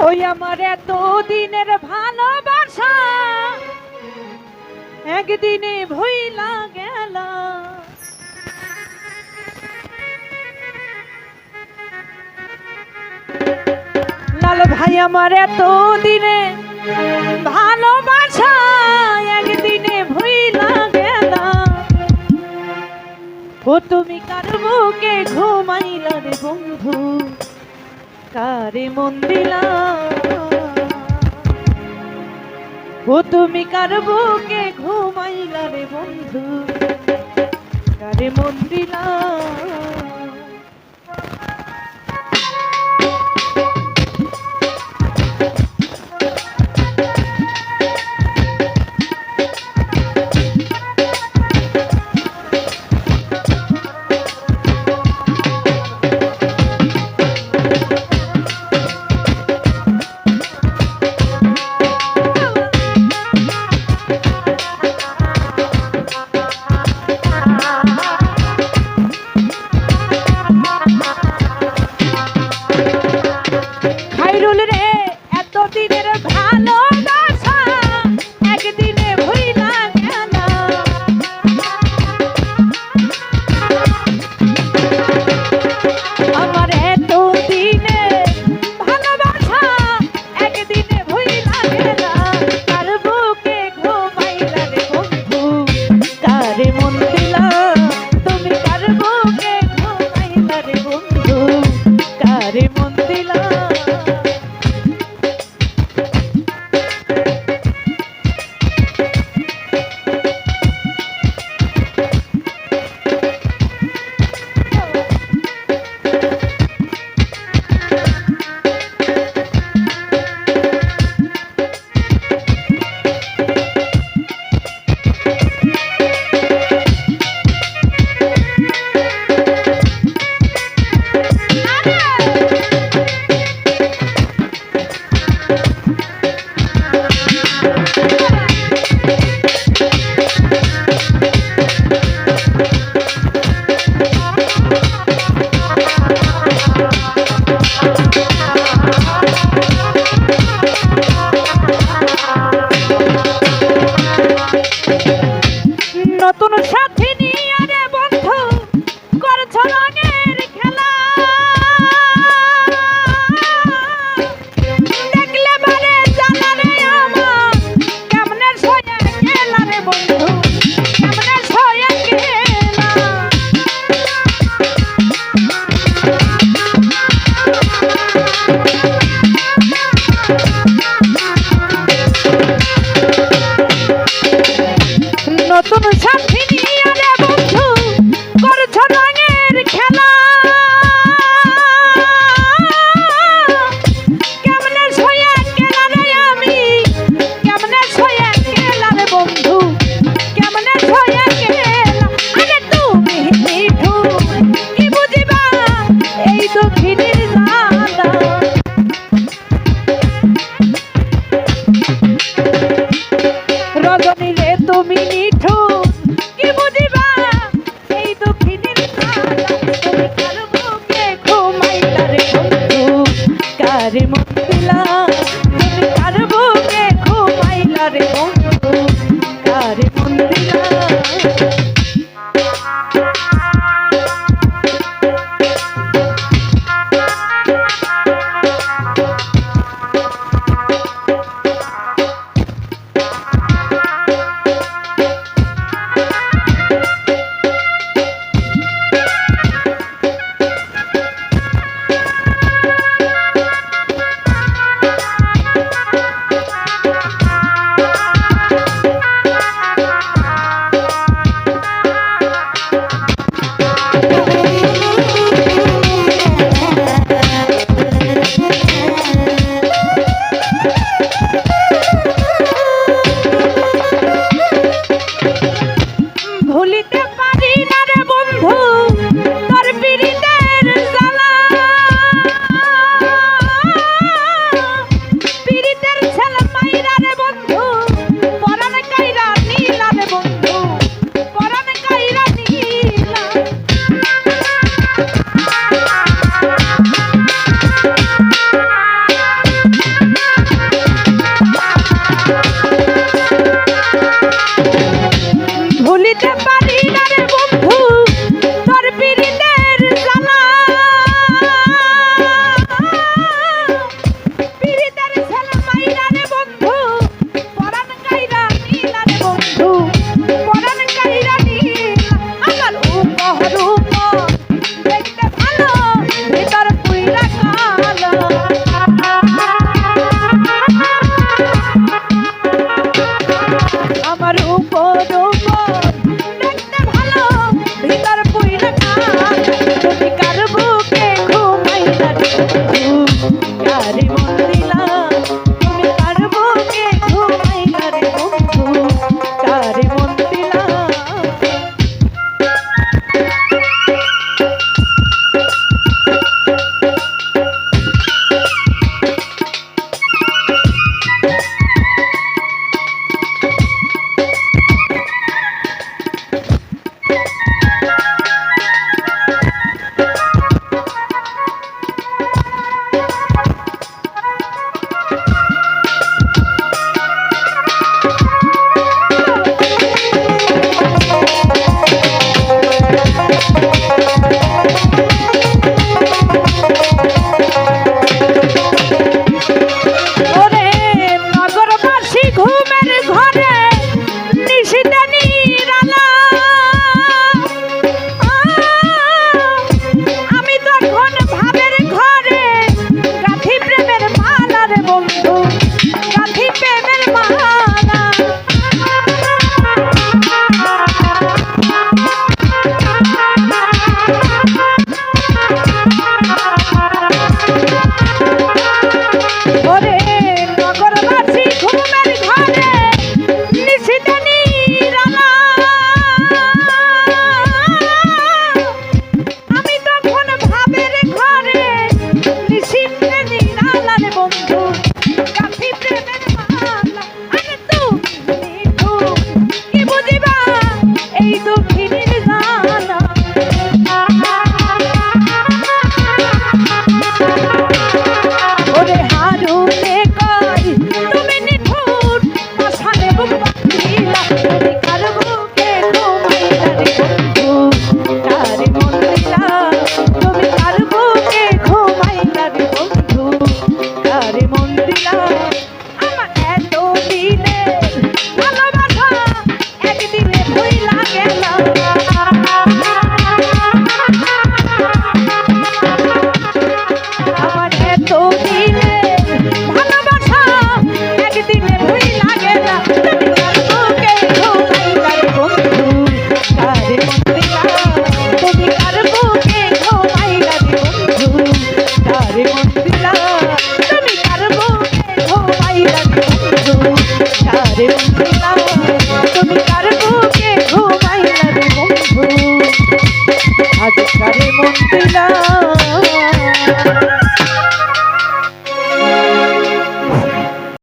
ওই আমার এত দিনের ভালোবাসা একদিনে ভুইলা গেল। লাল ভাই আমার এত দিনে ভালোবাসা একদিনে ভুইলা গেল। ও তুমি কার বুকে ঘুমাইলা রে বন্ধু, কারে মন দিলা? ও তুমি কার বুকে ঘুমাইলা রে বন্ধু, কারে মন দিলা? নতুন সাথী নিয়ে রে বন্ধু করছ রঙের খেলা, দেখলে বারে জানা রে আমার কেমনে সয়ে গেলা রে বন্ধু, কেমনে সয়ে গেলা। নতুন সাথী নিয়ে রে বন্ধু করছ রঙের খেলা, কেমনে সয়ে গেলা রে আমি, কেমনে সয়ে গেলা রে বন্ধু, কেমনে সয়ে গেলা। আরে তুমি মিঠু কি বুঝিবা এই দক্ষিণের জ্বালা, রজনী রে তুমি মিঠু কি বুঝিবা এই দক্ষিণের জ্বালা। তুমি কার বুকে ঘুমাইলা রে বন্ধু, কারে মন দিলা? তুমি কার বুকে ঘুমাইলা রে বন্ধু, কারে মন দিলা? দিলা তুমি কার বুকে ঘুমাইলা রে বন্ধু কারে মন দিলা বন্ধু